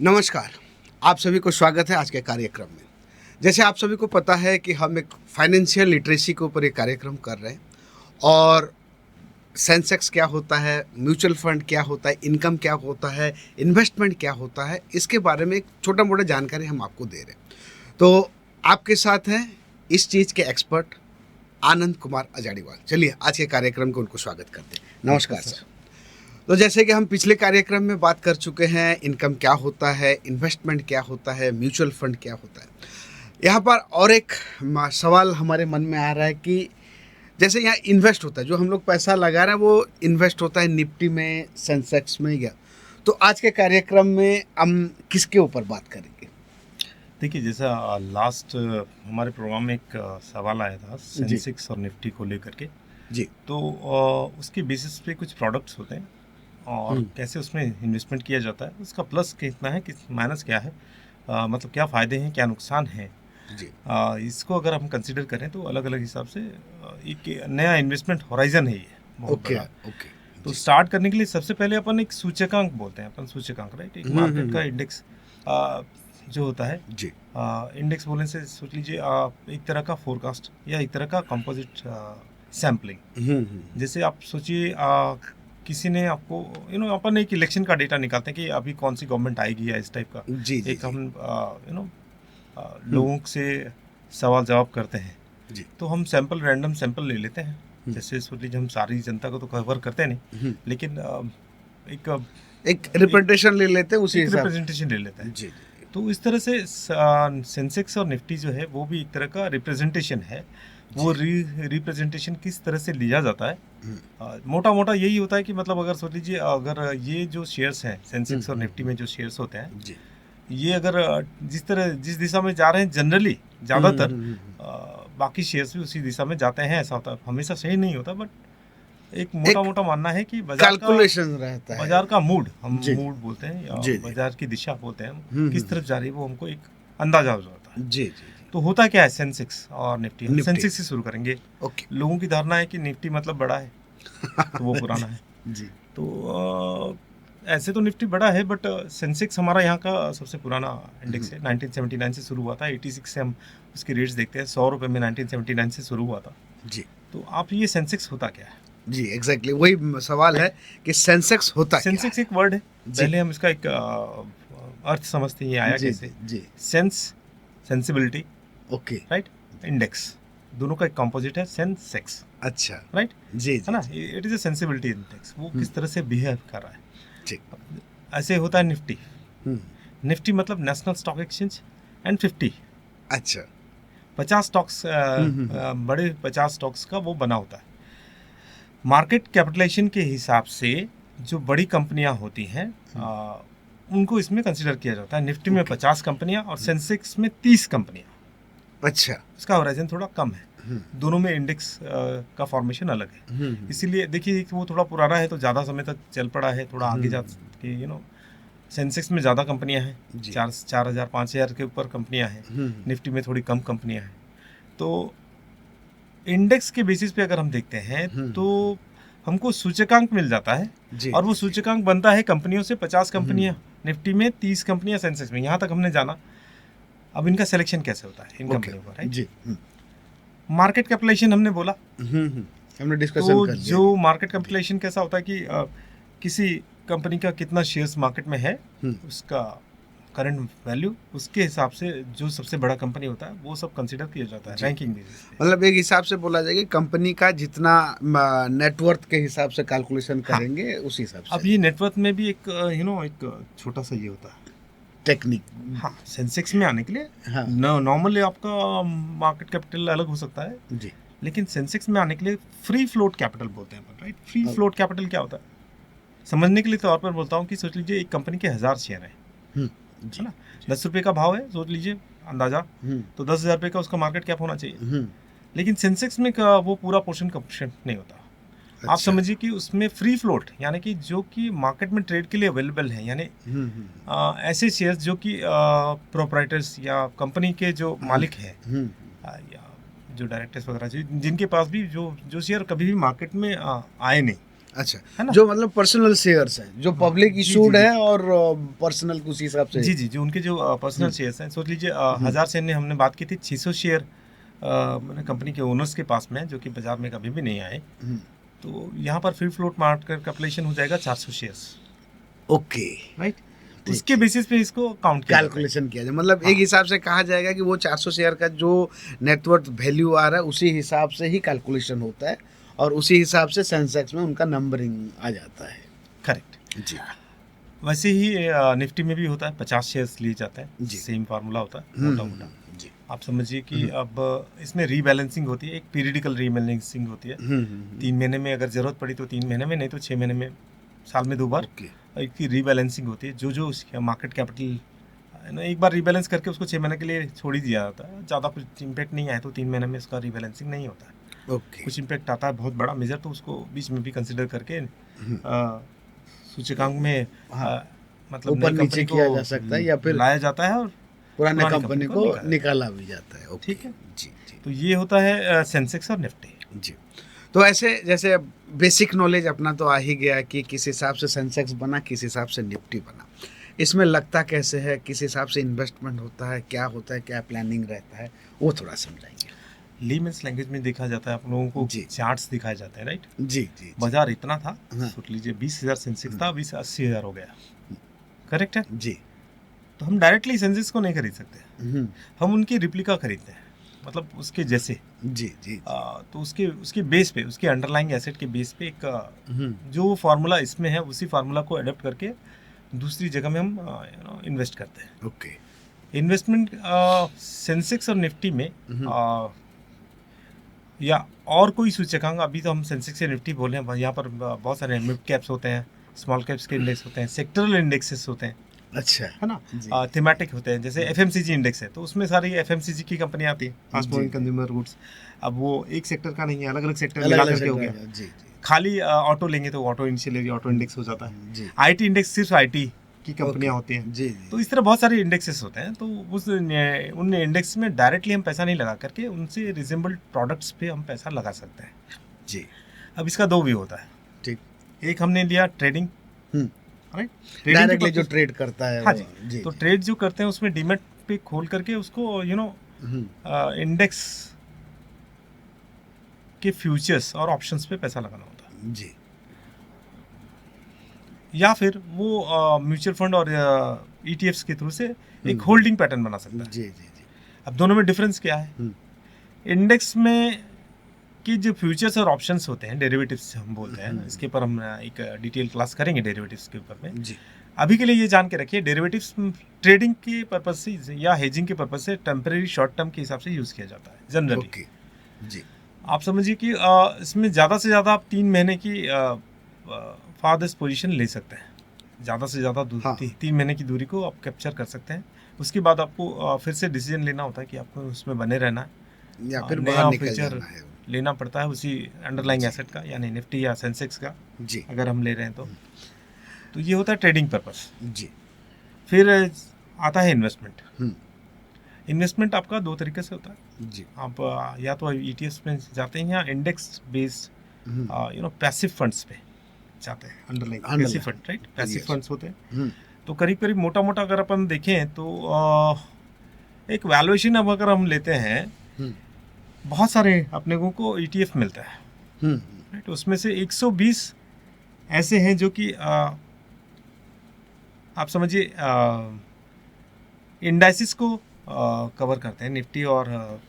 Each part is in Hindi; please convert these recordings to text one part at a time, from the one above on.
नमस्कार। आप सभी को स्वागत है आज के कार्यक्रम में। जैसे आप सभी को पता है कि हम एक फाइनेंशियल लिटरेसी के ऊपर एक कार्यक्रम कर रहे हैं और सेंसेक्स क्या होता है, म्यूचुअल फंड क्या होता है, इनकम क्या होता है, इन्वेस्टमेंट क्या होता है, इसके बारे में एक छोटा मोटा जानकारी हम आपको दे रहे हैं। तो आपके साथ हैं इस चीज़ के एक्सपर्ट आनंद कुमार अजाड़ीवाल। चलिए आज के कार्यक्रम को उनको स्वागत करते हैं। नमस्कार सर। तो जैसे कि हम पिछले कार्यक्रम में बात कर चुके हैं, इनकम क्या होता है, इन्वेस्टमेंट क्या होता है, म्यूचुअल फंड क्या होता है। यहाँ पर और एक सवाल हमारे मन में आ रहा है कि जैसे यहाँ इन्वेस्ट होता है, जो हम लोग पैसा लगा रहे हैं वो इन्वेस्ट होता है निफ्टी में, सेंसेक्स में या। तो आज के कार्यक्रम में हम किसके ऊपर बात करेंगे? देखिए, जैसा लास्ट हमारे प्रोग्राम में एक सवाल आया था सेंसेक्स और निफ्टी को लेकर के जी। तो उसके बेसिस पे कुछ प्रोडक्ट्स होते हैं और कैसे उसमें इन्वेस्टमेंट किया जाता है, उसका प्लस कितना है, किस माइनस क्या है, मतलब क्या फ़ायदे हैं, क्या नुकसान है जी। इसको अगर हम कंसिडर करें तो अलग अलग हिसाब से एक नया इन्वेस्टमेंट होराइजन है ये बहुत ओके बड़ा। ओके। तो स्टार्ट करने के लिए सबसे पहले अपन एक सूचकांक बोलते हैं, अपन सूचकांक, राइट, एक मार्केट का इंडेक्स जो होता है। जी। इंडेक्स बोलने से सोच लीजिए एक तरह का फोरकास्ट या एक तरह का कंपोजिट सैम्पलिंग। जैसे आप सोचिए किसी ने आपको अपन एक इलेक्शन का डेटा निकालते हैं कि अभी कौन सी गवर्नमेंट आएगी या इस टाइप का। जी जी एक हम लोगों से सवाल जवाब करते हैं जी। तो हम रैंडम सैंपल ले लेते हैं। जैसे सोच लीजिए हम सारी जनता को तो कवर करते नहीं, लेकिन एक रिप्रेजेंटेशन ले लेते हैं, उसी हिसाब रिप्रेजेंटेशन ले लेते हैं। जी। तो इस तरह से सेंसेक्स और निफ्टी जो है वो भी एक तरह का रिप्रेजेंटेशन है। वो रिप्रेजेंटेशन किस तरह से लिया जाता है, मोटा मोटा यही होता है कि मतलब अगर सोच लीजिए अगर ये जो शेयर्स हैं सेंसेक्स और निफ्टी में जो शेयर्स होते हैं जी। ये अगर जिस दिशा में जा रहे हैं जनरली ज़्यादातर बाकी शेयर्स भी उसी दिशा में जाते हैं। ऐसा होता है, हमेशा सही नहीं होता, बट एक मोटा मानना है कि कैलकुलेशन रहता है, बाजार का मूड, हम जी। मूड बोलते हैं या जी। बाजार की दिशा बोलते हैं, किस तरफ जा रही है वो हमको एक अंदाजा हो जाता है। जी जी। तो होता क्या है सेंसेक्स और निफ्टी? हम निफ्टी। सेंसेक्स से शुरू करेंगे। ओके। लोगों की धारणा है कि निफ्टी मतलब बड़ा है तो वो पुराना है। जी। तो ऐसे तो निफ्टी बड़ा है, बट सेंसेक्स हमारा यहाँ का सबसे पुराना इंडेक्स है। 1979 से शुरू हुआ था। 86 से हम उसके रेट्स देखते हैं। 100 रुपये में 1979 से शुरू हुआ था। जी तो आप ये सेंसेक्स होता क्या है? जी, एग्जैक्टली वही सवाल है कि सेंसेक्स होता क्या सेंसेक्स है? एक वर्ड है, जी। पहले हम इसका एक अर्थ समझते हैं, ये आया जी कैसे। जी। Sense, sensibility, okay. Right, index, दोनों का एक कंपोजिट है सेंसेक्स, अच्छा। राइट, जी है ना। जी। It is a sensibility index, वो किस तरह से बिहेव कर रहा है। ठीक। ऐसे होता है निफ्टी। हम्म, निफ्टी मतलब नेशनल स्टॉक एक्सचेंज एंड 50, अच्छा। 50 स्टॉक्स, बड़े 50 स्टॉक्स का वो बना होता है। मार्केट कैपिटलाइजेशन के हिसाब से जो बड़ी कंपनियां होती हैं उनको इसमें कंसिडर किया जाता है। निफ्टी में 50 कंपनियां और सेंसेक्स में 30 कंपनियां। अच्छा। इसका होराइजन थोड़ा कम है, दोनों में इंडेक्स का फॉर्मेशन अलग है। इसीलिए देखिए कि वो थोड़ा पुराना है तो ज़्यादा समय तक चल पड़ा है, थोड़ा आगे जा के सेंसेक्स में ज़्यादा कंपनियां हैं, जी। 4,000 5,000 के ऊपर कंपनियां हैं। निफ्टी में थोड़ी कम कंपनियां हैं। तो इंडेक्स के बेसिस पे अगर हम देखते हैं तो हमको सूचकांक मिल जाता है, जी, और वो जी, सूचकांक बनता है कंपनियों से। 50 कंपनियां निफ्टी में, 30 कंपनियां सेंसेक्स में, यहाँ तक हमने जाना। अब इनका सिलेक्शन कैसे होता है इन ओके, कंपनियों का, राइट। जी। मार्केट कैपिटलाइजेशन हमने बोला, हमने डिस्कशन तो कर लिया। जो मार्केट कैपिटलाइजेशन कैसा होता है कि किसी कंपनी का कितना शेयर्स मार्केट में है, उसका करंट वैल्यू, उसके हिसाब से जो सबसे बड़ा कंपनी होता है वो सब कंसीडर किया जाता है रैंकिंग बेसिस पे। मतलब एक हिसाब से बोला जाएगा कंपनी का जितना नेटवर्थ के हिसाब से कैलकुलेशन करेंगे उस हिसाब से। अब ये नेटवर्थ में भी एक एक छोटा सा ये होता है टेक्निक। हाँ, सेंसेक्स में आने के लिए हाँ। नॉर्मली आपका मार्केट कैपिटल अलग हो सकता है, जी। लेकिन सेंसेक्स में आने के लिए फ्री फ्लोट कैपिटल बोलते हैं, राइट। फ्री फ्लोट कैपिटल क्या होता है, समझने के लिए तौर पर बोलता हूँ कि सोच लीजिए एक कंपनी के 1000 शेयर हैं, है ना। 10 रुपये का भाव है, सोच लीजिए अंदाजा, तो 10,000 रुपये का उसका मार्केट कैप होना चाहिए। लेकिन सेंसेक्स में का वो पूरा पोर्शन कंप्लीट नहीं होता। आप समझिए कि उसमें फ्री फ्लोट, यानी कि जो कि मार्केट में ट्रेड के लिए अवेलेबल है, यानी ऐसे शेयर्स जो कि प्रोप्राइटर्स या कंपनी के जो मालिक हैं या जो डायरेक्टर्स वगैरह जिनके पास भी जो शेयर कभी भी मार्केट में आए नहीं, अच्छा, है ना? जो मतलब पर्सनल शेयर्स हैं, जो पब्लिक जी, इशूड जी, है और पर्सनल उसी हिसाब से। जी, जी, जो उनके जो पर्सनल शेयर्स हैं, सोच लीजिए 1000 शेयर ने हमने बात की थी, 600 शेयर मैंने कंपनी के ओनर्स के पास में है, जो कि बाजार में कभी भी नहीं आए। हम्म, तो यहाँ पर फ्री फ्लोट मार्केट कैपिटलाइजेशन हो जाएगा 400 शेयर्स, ओके, राइट? ठीक, उसके ठीक। बेसिस पे इसको काउंट किया जाता है। कैलकुलेशन किया जाए, मतलब हाँ। एक हिसाब से कहा जाएगा कि वो 400 शेयर का जो नेटवर्थ वैल्यू आ रहा है उसी हिसाब से ही कैलकुलेशन होता है और उसी हिसाब से सेंसेक्स में उनका नंबरिंग आ जाता है। करेक्ट। जी वैसे ही निफ्टी में भी होता है, 50 शेयर्स लिए जाते हैं, जी। सेम फार्मूला होता है मोटा मोटा। जी। आप समझिए कि अब इसमें रीबैलेंसिंग होती है, एक पीरियडिकल रीबैलेंसिंग होती है। 3 महीने में अगर ज़रूरत पड़ी तो 3 महीने में, नहीं तो 6 महीने में, साल में 2 बार ओके। एक की रीबैलेंसिंग होती है। जो उसका मार्केट कैपिटल है ना, एक बार रीबैलेंस करके उसको 6 महीने के लिए छोड़ ही दिया जाता है। ज़्यादा कुछ इम्पैक्ट नहीं आए तो 3 महीने में उसका रीबैलेंसिंग नहीं होता है। ओके। कुछ इम्पैक्ट आता है बहुत बड़ा मेजर, तो उसको बीच में भी कंसिडर करके सूचकांक में हाँ, मतलब ऊपर नई नीचे कंपनी किया को जा सकता है या फिर लाया जाता है और पुराने पुरानी कंपनी को निकाला जाता निकाला भी जाता है। ओके। ठीक है। जी जी तो ये होता है सेंसेक्स और निफ्टी। जी। तो ऐसे जैसे बेसिक नॉलेज अपना तो आ ही गया कि किस हिसाब से सेंसेक्स बना, किस हिसाब से निफ्टी बना, इसमें लगता कैसे है, किस हिसाब से इन्वेस्टमेंट होता है, क्या प्लानिंग रहता है, वो थोड़ा समझाइए। लीमेंस लैंग्वेज में देखा जाता है, आप लोगों को जी। चार्ट्स दिखाए जाते हैं, राइट? जी जी जी। बाजार इतना था, हाँ। सोच लीजिए 20,000 सेंसेक्स था, 20,80,000 हो गया, करेक्ट है? जी। तो हम डायरेक्टली सेंसेक्स को नहीं खरीद सकते, हम्म, हम उनकी रिप्लिका खरीदते हैं, मतलब उसके जैसे। जी जी। तो उसके उसके बेस पे, उसके अंडरलाइंग एसेट के बेस पे एक हम्म, जो फार्मूला इसमें है उसी फार्मूला को अडॉप्ट करके दूसरी जगह में हम इन्वेस्ट करते हैं। ओके। इन्वेस्टमेंट सेंसेक्स और निफ्टी में हम्म, या और कोई सूचकांक, अभी तो हम सेंसेक्स या निफ्टी बोले हैं, यहाँ पर बहुत सारे मिड कैप्स होते हैं, स्मॉल कैप्स के इंडेक्स होते हैं, सेक्टरल इंडेक्सेस होते हैं, अच्छा है ना? जी। थीमेटिक होते हैं, जैसे एफएमसीजी इंडेक्स है तो उसमें सारी एफएमसीजी की कंपनी आती है, फास्ट जी। Moving consumer goods. अब वो एक सेक्टर का नहीं है, अलग अलग सेक्टर अलग मिला अलग करके हो सेक्टर गया। है, जी जी खाली ऑटो लेंगे तो ऑटो इनिशियल ऑटो इंडेक्स हो जाता है। जी। आईटी इंडेक्स सिर्फ आईटी की कंपनियां ओके, होती हैं। जी जी। तो इस तरह बहुत सारे इंडेक्सेस होते हैं, तो उन इंडेक्स में डायरेक्टली हम पैसा नहीं लगा करके उनसे रिजेंबल प्रोडक्ट्स पे हम पैसा लगा सकते हैं। जी अब इसका दो व्यू होता है, ठीक। एक हमने लिया ट्रेडिंग, हम्म, राइट? डायरेक्टली जो ट्रेड करता है हाँ वो, जी, जी तो जी। ट्रेड जो करते हैं उसमें डीमैट पे खोल करके उसको इंडेक्स के फ्यूचर्स और ऑप्शंस पे पैसा लगाना होता है। जी या फिर वो म्यूचुअल फंड और ईटीएफ्स के थ्रू से एक होल्डिंग पैटर्न बना सकता है। जी जी जी। अब दोनों में डिफरेंस क्या है? इंडेक्स में कि जो फ्यूचर्स और ऑप्शंस होते हैं, डेरिवेटिव्स हम बोलते हैं, इसके ऊपर हम एक डिटेल क्लास करेंगे डेरिवेटिव्स के ऊपर में। जी अभी के लिए ये जान के रखिए, डेरिवेटिव्स ट्रेडिंग के पर्पज से या हेजिंग के पर्पज से टेम्परेरी शॉर्ट टर्म के हिसाब से यूज़ किया जाता है जनरली। ओके। जी आप समझिए कि इसमें ज़्यादा से ज़्यादा आप 3 महीने की फारदेस्ट पोजीशन ले सकते हैं, ज़्यादा से ज़्यादा हाँ। 3 महीने की दूरी को आप कैप्चर कर सकते हैं। उसके बाद आपको फिर से डिसीजन लेना होता है कि आपको उसमें बने रहना है या फिर नया बाहर निकल फ्यूचर जाना है। लेना पड़ता है उसी अंडरलाइंग एसेट का, यानी निफ्टी या सेंसेक्स का जी अगर हम ले रहे हैं तो ये होता है ट्रेडिंग पर्पस। जी। फिर आता है इन्वेस्टमेंट। हम्म, इन्वेस्टमेंट आपका 2 तरीके से होता है। जी। आप या तो ईटीएफ में जाते हैं या इंडेक्स बेस्ड हम्म, पैसिव फंड्स पे जाते हैं, underlying passive fund, right? Passive Yes. Funds होते हैं। हम्म, तो करीब करीब मोटा मोटा अगर अपन देखें तो एक वैल्यूएशन अब अगर हम लेते हैं, हम्म, बहुत सारे अपने को ईटीएफ मिलता है, हम्म, राइट? उसमें से 120 ऐसे हैं जो कि आप समझिए इंडाइसिस को कवर करते हैं, निफ्टी और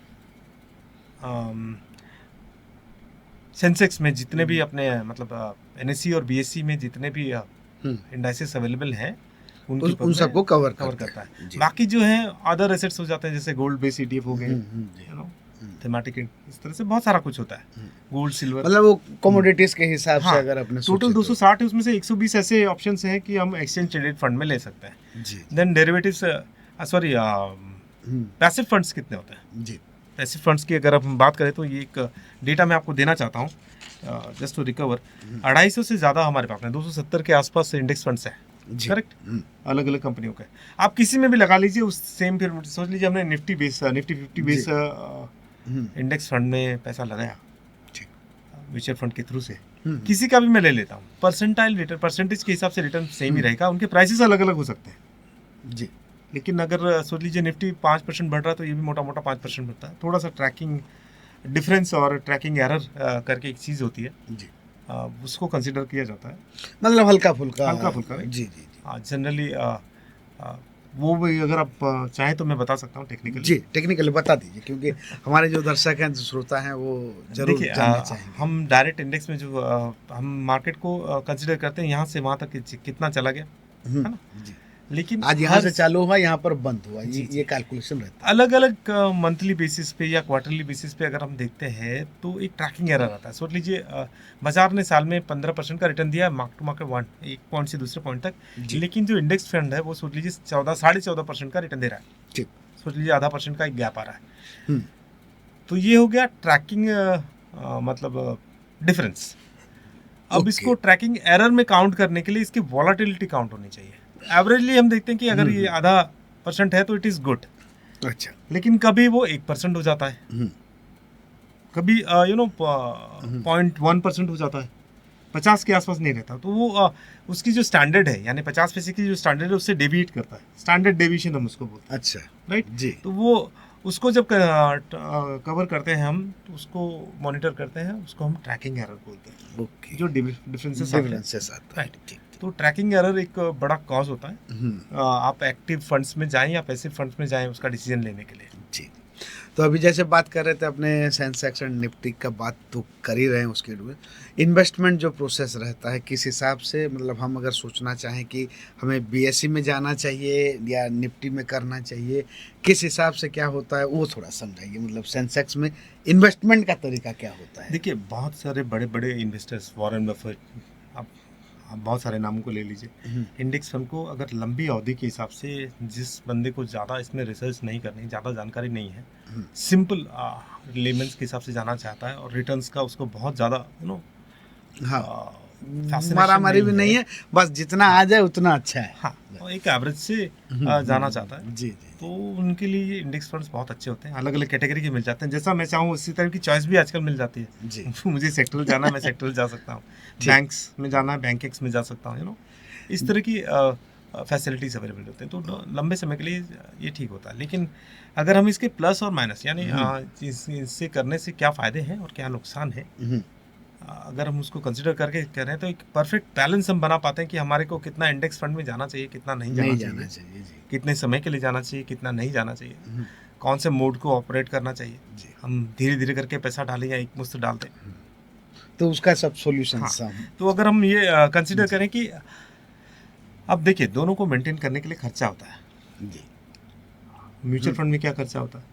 सेंसेक्स में जितने भी अपने मतलब एनएससी और बीएससी में जितने भी इंडाइसिस अवेलेबल हैं उन सबको कवर करता है। जी। बाकी जो है अदर एसेट्स हो जाते हैं, जैसे गोल्ड बेस्ड ईटीएफ हो गए, जी। यू नो, थीमेटिक, इस तरह से बहुत सारा कुछ होता है, गोल्ड सिल्वर, मतलब वो कमोडिटीज के हिसाब से हाँ, अगर अपने टोटल 260 है, उसमें से 120 ऐसे ऑप्शंस हैं कि हम एक्सचेंज ट्रेडेड फंड में ले सकते हैं। जी then derivatives, sorry, passive funds कितने होते हैं? जी पैसिव फंड्स की अगर हम बात करें तो ये एक डेटा मैं आपको देना चाहता हूँ जस्ट टू रिकवर। 250 से ज़्यादा हमारे पास में 270 के आसपास इंडेक्स फंड्स हैं, जी। करेक्ट? अलग अलग कंपनियों के आप किसी में भी लगा लीजिए उस सेम, फिर सोच लीजिए हमने निफ्टी 50 बेस इंडेक्स फंड में पैसा लगाया ठीक। म्यूचुअल फंड के थ्रू से, किसी का भी मैं ले लेता हूँ, परसेंटाइल रिटर्न, परसेंटेज के हिसाब से रिटर्न सेम ही रहेगा, उनके प्राइसेस अलग अलग हो सकते हैं जी। लेकिन अगर सोच लीजिए निफ्टी 5% बढ़ रहा है तो ये भी मोटा मोटा 5% बढ़ता है। थोड़ा सा ट्रैकिंग डिफरेंस और ट्रैकिंग एरर करके एक चीज़ होती है जी, उसको कंसिडर किया जाता है, मतलब हल्का फुल्का। हल्का फुल्का है। जी जी जी। जनरली वो भी अगर आप चाहें तो मैं बता सकता हूँ टेक्निकली। जी, टेक्निकली बता दीजिए, क्योंकि हमारे जो दर्शक हैं, जो श्रोता हैं, वो जरूर देखिए जानना चाहेंगे। हम डायरेक्ट इंडेक्स में जो हम मार्केट को कंसिडर करते हैं यहाँ से वहाँ तक कितना चला गया, है ना। जी। लेकिन आज यहाँ हर से चालू हुआ, यहाँ पर बंद हुआ, जी, ये कैलकुलेशन रहता अलग अलग मंथली बेसिस पे या क्वार्टरली बेसिस पे अगर हम देखते हैं तो एक ट्रैकिंग एरर आता है। सोच लीजिए बाजार ने साल में 15% का रिटर्न दिया है मार्क टू मार्केट एक पॉइंट से दूसरे पॉइंट तक, जी। लेकिन जो इंडेक्स फंड है वो सोच लीजिए 14.5% का रिटर्न दे रहा है। ठीक। सोच लीजिए आधा % का एक गैप आ रहा है। हम्म, तो ये हो गया ट्रैकिंग मतलब डिफरेंस। अब ओके। इसको ट्रैकिंग एरर में काउंट करने के लिए इसकी वॉलेटिलिटी काउंट होनी चाहिए। एवरेजली हम देखते हैं कि अगर ये आधा % है तो इट इज़ गुड, अच्छा। लेकिन कभी वो 1% हो जाता है, हम्म, कभी 0.1% हो जाता है, 50 के आसपास नहीं रहता। तो वो उसकी जो स्टैंडर्ड है यानी 50 पैसे की जो स्टैंडर्ड है उससे डेविएट करता है, स्टैंडर्ड डेविएशन हम उसको बोलते हैं, अच्छा। राइट। जी। तो वो उसको जब कवर करते हैं हम तो उसको मॉनिटर करते हैं, उसको हम ट्रैकिंग एरर बोलते हैं, ओके। जो डिफरेंसेस आते हैं। डिफरेंसेस आता है। राइट। तो ट्रैकिंग एरर एक बड़ा कॉज होता है। आप एक्टिव फंड्स में जाएं या पैसिव फंड्स में जाएं उसका डिसीजन लेने के लिए। जी। तो अभी जैसे बात कर रहे थे अपने सेंसेक्स एंड निफ्टी का, बात तो कर ही रहे हैं, उसके लिए इन्वेस्टमेंट जो प्रोसेस रहता है किस हिसाब से, मतलब हम अगर सोचना चाहें कि हमें बीएसई में जाना चाहिए या निफ्टी में करना चाहिए, किस हिसाब से क्या होता है वो थोड़ा समझाइए। मतलब सेंसेक्स में इन्वेस्टमेंट का तरीका क्या होता है? देखिए बहुत सारे बड़े बड़े इन्वेस्टर्स, वॉरेन बफेट, आप बहुत सारे नामों को ले लीजिए। इंडेक्स फंड को अगर लंबी अवधि के हिसाब से जिस बंदे को ज़्यादा इसमें रिसर्च नहीं करनी, ज़्यादा जानकारी नहीं है, सिंपल लेमेंस के हिसाब से जाना चाहता है और रिटर्न्स का उसको बहुत ज़्यादा हाँ, fascination मारामारी भी नहीं है, बस जितना आ जाए उतना अच्छा है। हाँ, और एक एवरेज से जाना चाहता है, जी जी। तो उनके लिए इंडेक्स फंड्स बहुत अच्छे होते हैं। अलग अलग कैटेगरी के मिल जाते हैं, जैसा मैं चाहूँ उसी तरह की चॉइस भी आजकल मिल जाती है जी। मुझे सेक्टरल जाना है मैं सेक्टरल जा सकता हूँ, बैंक्स में जाना है बैंकेक्स में जा सकता हूँ, इस तरह की फैसिलिटीज अवेलेबल होते हैं। तो लंबे समय के लिए ये ठीक होता है। लेकिन अगर हम इसके प्लस और माइनस यानी इससे करने से क्या फ़ायदे हैं और क्या नुकसान है, अगर हम उसको कंसिडर करके कह रहे हैं तो एक परफेक्ट बैलेंस हम बना पाते हैं कि हमारे को कितना इंडेक्स फंड में जाना चाहिए, कितना नहीं जाना चाहिए, जी। कितने समय के लिए जाना चाहिए, कितना नहीं जाना चाहिए, कौन से मोड को ऑपरेट करना चाहिए। जी। हम धीरे धीरे करके पैसा डालें या एक मुश्त डाल दें, तो उसका सब सॉल्यूशन। हाँ। तो अगर हम ये कंसिडर करें कि अब देखिए दोनों को मेंटेन करने के लिए खर्चा होता है। जी। म्यूचुअल फंड में क्या खर्चा होता है,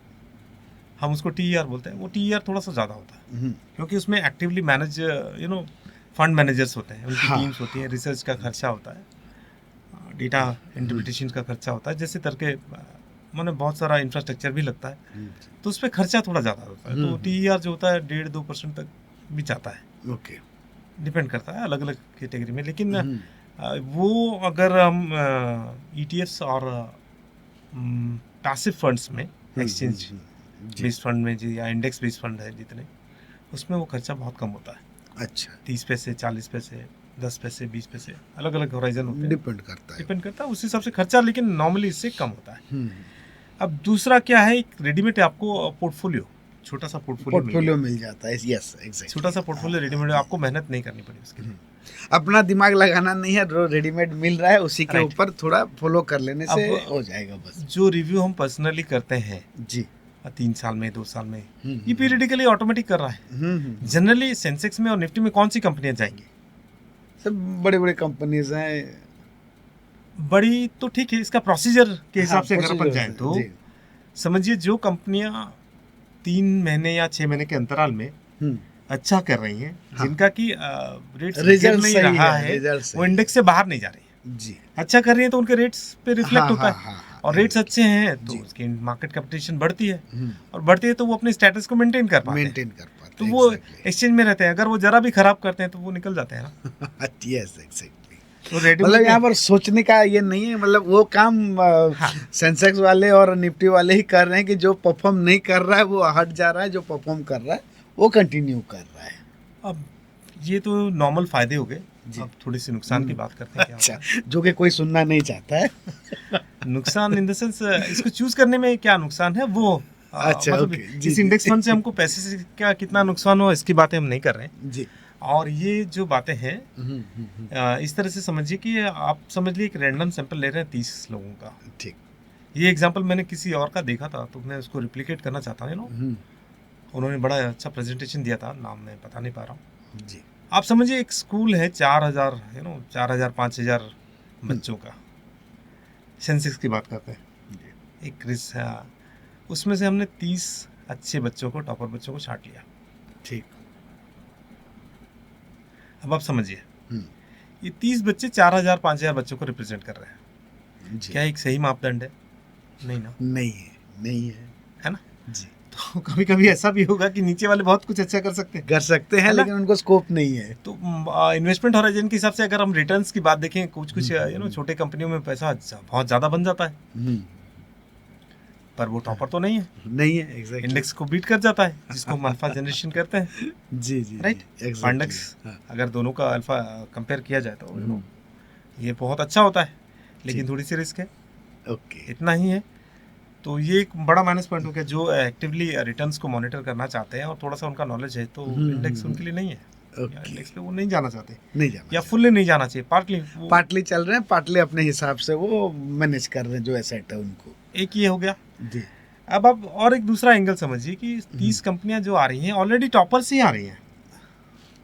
हम उसको TER बोलते हैं, वो TER थोड़ा सा ज़्यादा होता है क्योंकि उसमें एक्टिवली मैनेज फंड मैनेजर्स होते हैं, उनकी टीम्स होती हैं, रिसर्च का खर्चा होता है, डेटा इंटरप्रिटेशन का खर्चा होता है, जैसे तरह के मैंने बहुत सारा इंफ्रास्ट्रक्चर भी लगता है, तो उस पर खर्चा थोड़ा ज़्यादा होता है। तो TER जो होता है 1.5-2% तक भी जाता है। ओके। डिपेंड करता है अलग अलग कैटेगरी में। लेकिन वो अगर हम ETFs और पैसिव फंड्स में, एक्सचेंज बेस्ड फंड में या इंडेक्स बेस्ड फंड है जितने, उसमें वो खर्चा बहुत कम होता है। अच्छा। 30 पैसे, 40 पैसे, 10 पैसे, 20 पैसे, अलग अलग होराइजन होते हैं, डिपेंड करता है उस हिसाब से खर्चा, लेकिन नॉर्मली इससे कम होता है। अब दूसरा क्या है, एक रेडीमेड आपको पोर्टफोलियो, छोटा सा पोर्टफोलियो मिल जाता है। Yes, exactly. छोटा सा पोर्टफोलियो रेडीमेड, आपको मेहनत नहीं करनी पड़ी उसके लिए, अपना दिमाग लगाना नहीं है, जो रेडीमेड मिल रहा है उसी के ऊपर थोड़ा फॉलो कर लेने से हो जाएगा बस। जो रिव्यू हम पर्सनली करते हैं जी 3 साल में, 2 साल में, ये पीरियडिकली ऑटोमेटिक कर रहा है। जनरली सेंसेक्स में और निफ्टी में कौन सी कंपनियां जाएंगी? सब बड़े बड़े कंपनीज हैं। बड़ी तो ठीक है, इसका प्रोसीजर के हिसाब से अगर अपन जाएं तो समझिए जो कंपनियां 3 महीने या 6 महीने के अंतराल में अच्छा कर रही हैं, जिनका की रिजल्ट नहीं रहा है, वो इंडेक्स से बाहर नहीं जा रही है, जी अच्छा कर रही है तो उनके रेट्स पे रिफ्लेक्ट होता है, और रेट्स अच्छे हैं तो उसकी मार्केट कैपिटलाइजेशन बढ़ती है, और बढ़ती है तो वो अपने स्टेटस को मेंटेन कर पाते हैं, तो वो एक्सचेंज में रहते हैं। अगर वो जरा भी खराब करते हैं तो वो निकल जाते हैं ना। Yes, exactly. तो मतलब यहाँ पर सोचने का ये नहीं है, मतलब वो काम सेंसेक्स वाले और निफ्टी वाले ही कर रहे हैं कि जो परफॉर्म नहीं कर रहा है वो हट जा रहा है, जो परफॉर्म कर रहा है वो कंटिन्यू कर रहा है। अब ये तो नॉर्मल फायदे हो गए। जी। अब थोड़ी सी नुकसान की बात करते हैं क्या अच्छा, होता जो कि कोई सुनना नहीं चाहता है। है। नुकसान इन द सेंस इसको चूज करने में क्या नुकसान है वो अच्छा, मतलब ओके, जी, इस जी। इंडेक्स फंड से हमको पैसे से क्या कितना नुकसान हो इसकी बातें हम नहीं कर रहे हैं। जी। और ये जो बातें हैं हम्म। इस तरह से समझिए कि आप समझ लिए एक रैंडम सैंपल ले रहे हैं 30 लोगों का। ठीक। ये एग्जांपल मैंने किसी और का देखा था तो मैं उसको रिप्लिकेट करना चाहता हूँ। हम्म। उन्होंने बड़ा अच्छा प्रेजेंटेशन दिया था, नाम मैं पता नहीं पा रहा हूँ। जी। आप समझिए एक स्कूल है 4,000 4,000 5,000 बच्चों का, सेंसेक्स की बात करते हैं। जी। एक उसमें से हमने 30 अच्छे बच्चों को, टॉपर बच्चों को छांट लिया। ठीक। अब आप समझिए हम्म। ये 30 बच्चे 4,000 5,000 बच्चों को रिप्रेजेंट कर रहे हैं। जी। क्या एक सही मापदंड है? नहीं ना, नहीं है, नहीं है। है ना। जी। तो कभी कभी ऐसा भी होगा कि नीचे वाले बहुत कुछ अच्छा कर सकते हैं, कर सकते हैं है ना? लेकिन उनको स्कोप नहीं है। तो इन्वेस्टमेंट हॉराइजन के हिसाब से अगर हम रिटर्न्स की बात देखें, कुछ कुछ हम्म। छोटे कंपनियों में पैसा बहुत ज़्यादा बन जाता है, हम्म। पर वो टॉपर तो नहीं है, नहीं है, एग्जैक्टली। इंडेक्स को बीट कर जाता है, जिसको हम अल्फा जनरेशन करते हैं, जी, जी, राइट। एग्जैक्टली। इंडेक्स अगर दोनों का अल्फा कंपेयर किया जाए तो ये बहुत अच्छा होता है, लेकिन थोड़ी सी रिस्क है, ओके। इतना ही है। तो ये एक बड़ा माइनस पॉइंट हो गया। जो एक्टिवली रिटर्न्स को मॉनिटर करना चाहते हैं और थोड़ा सा उनका नॉलेज है, तो इंडेक्स उनके लिए नहीं है, या ओके। इंडेक्स पे वो नहीं जाना चाहते, नहीं जाना या चाहिए। फुल्ली नहीं जाना चाहिए, पार्टली। पार्टली चल रहे हैं, पार्टली अपने हिसाब से वो मैनेज कर रहे हैं जो एसेट है उनको। एक ये हो गया। जी। अब आप और एक दूसरा एंगल समझिए कि 30 कंपनियां जो आ रही हैं ऑलरेडी टॉपर से ही आ रही हैं,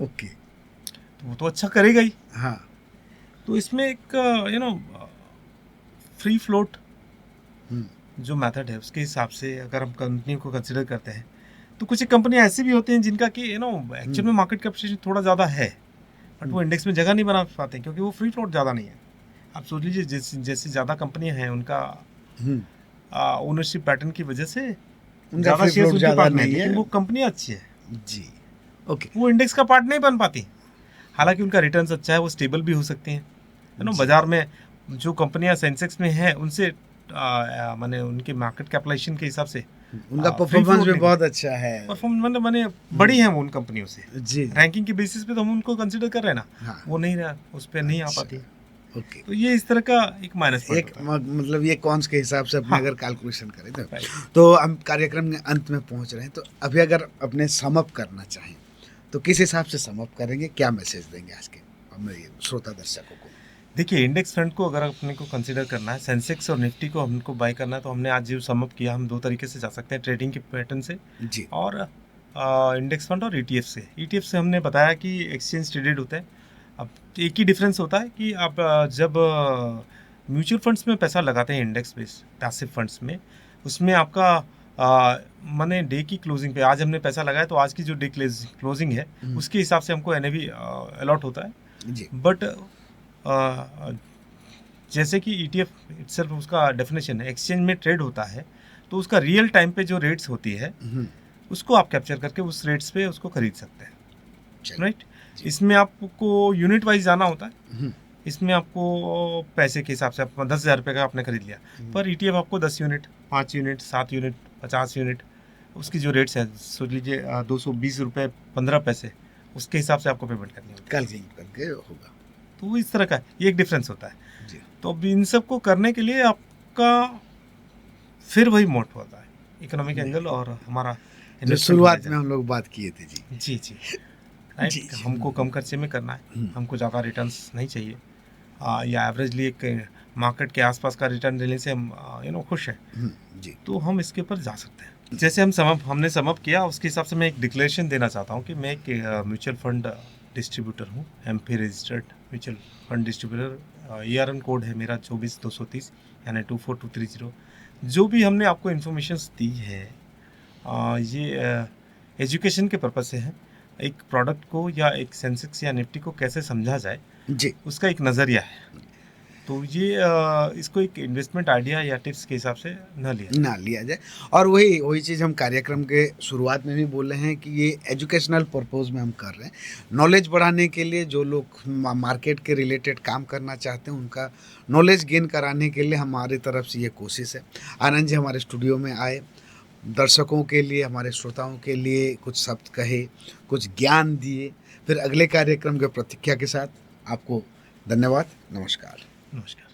ओके। तो वो तो अच्छा करेगा ही। हाँ। तो इसमें एक फ्री फ्लोट हम्म। जो मेथड है उसके हिसाब से अगर हम कंपनी को कंसिडर करते हैं, तो कुछ कंपनियां ऐसी भी होती हैं जिनका कि एक्चुअल में मार्केट कैपेसिटी थोड़ा ज़्यादा है, बट वो इंडेक्स में जगह नहीं बना पाते क्योंकि वो फ्री फ्लोट ज़्यादा नहीं है। आप सोच लीजिए जैसे ज़्यादा कंपनियां हैं उनका ओनरशिप पैटर्न की वजह से उनका ज़्यादा फ्री शेयर्स फ्लोट उनके ज़्यादा पास नहीं नहीं है, है। लेकिन वो कंपनियां अच्छी है, जी। ओके। वो इंडेक्स का पार्ट नहीं बन पाती। हालांकि उनका रिटर्न्स अच्छा है, वो स्टेबल भी हो सकती हैं, जी। बाजार में जो कंपनियां सेंसेक्स में हैं उनसे माने उनके मार्केट कैपिटलाइजेशन के हिसाब से उनका free परफॉर्मेंस float भी नहीं बहुत अच्छा है। परफॉर्मेंस माने बड़ी हैं वो उन कंपनियों से, जी। रैंकिंग के बेसिस पे तो हम उनको कंसिडर कर रहे हैं ना, हाँ। वो नहीं रहा, उस पर नहीं आ अच्छा। पाती। ओके। तो ये इस तरह का एक माइनस पॉइंट एक होता है। मतलब ये कॉन्स के हिसाब से अपने हाँ। अगर कैलकुलेशन करें तो Right. तो हम कार्यक्रम के अंत में पहुंच रहे हैं, तो अभी अगर अपने सम अप करना चाहें तो किस हिसाब से सम अप करेंगे, क्या मैसेज देंगे आज के हमारे श्रोता दर्शकों को? देखिए, इंडेक्स फंड को अगर अपने को कंसिडर करना है, सेंसेक्स और निफ्टी को हमको बाय करना है, तो हमने आज जो समअप किया, हम दो तरीके से जा सकते हैं, ट्रेडिंग के पैटर्न से जी। और इंडेक्स फंड और ईटीएफ से। ईटीएफ से हमने बताया कि एक्सचेंज ट्रेडेड होता है। अब एक ही डिफरेंस होता है कि आप जब म्यूचुअल फंड्स में पैसा लगाते हैं इंडेक्स बेस्ड पैसिव फंड्स में, उसमें आपका माने डे की क्लोजिंग पे आज हमने पैसा लगाया तो आज की जो डे क्लोजिंग है उसके हिसाब से हमको एनएवी अलॉट होता है। जी। बट जैसे कि ईटीएफ इटसेल्फ उसका डेफिनेशन है, एक्सचेंज में ट्रेड होता है तो उसका रियल टाइम पे जो रेट्स होती है उसको आप कैप्चर करके उस रेट्स पे उसको खरीद सकते हैं, राइट। इसमें आपको यूनिट वाइज जाना होता है, इसमें आपको पैसे के हिसाब से आप 10,000 रुपये का आपने खरीद लिया, पर ईटीएफ आपको 10 यूनिट 5 यूनिट 7 यूनिट 50 यूनिट उसकी जो रेट्स है सोच लीजिए 220 रुपये 15 पैसे, उसके हिसाब से आपको पेमेंट करनी होती है, कैलकुलेट करके होगा। तो वो इस तरह का ये एक डिफरेंस होता है। जी। तो अब इन सब को करने के लिए आपका फिर वही मोट होता है, इकोनॉमिक एंगल और हमारा जो शुरुआत में हम लोग बात किए थे। जी जी जी राइट। जी, जी। हमको कम खर्चे में करना है, हमको ज़्यादा रिटर्न्स नहीं चाहिए, या एवरेजली एक मार्केट के आसपास का रिटर्न देने से हम खुश हैं, जी। तो हम इसके ऊपर जा सकते हैं। जैसे हमने समअप किया उसके हिसाब से मैं एक डिक्लेरेशन देना चाहता हूँ कि मैं एक म्यूचुअल फंड डिस्ट्रीब्यूटर हूँ, MP registered mutual fund distributor. ERN code है मेरा 24230 यानी 24230। जो भी हमने आपको इन्फॉर्मेशन दी है ये एजुकेशन के पर्पज़ से है। एक प्रोडक्ट को या एक सेंसेक्स या निफ्टी को कैसे समझा जाए जी। उसका एक नज़रिया है, तो ये इसको एक इन्वेस्टमेंट आइडिया या टिप्स के हिसाब से ना लिया जाए। और वही चीज़ हम कार्यक्रम के शुरुआत में भी बोले हैं कि ये एजुकेशनल पर्पस में हम कर रहे हैं, नॉलेज बढ़ाने के लिए। जो लोग मार्केट के रिलेटेड काम करना चाहते हैं उनका नॉलेज गेन कराने के लिए हमारी तरफ से ये कोशिश है। आनंद जी हमारे स्टूडियो में आए, दर्शकों के लिए, हमारे श्रोताओं के लिए कुछ शब्द कहे, कुछ ज्ञान दिए। फिर अगले कार्यक्रम के प्रतीक्षा के साथ आपको धन्यवाद, नमस्कार। नमस्कार।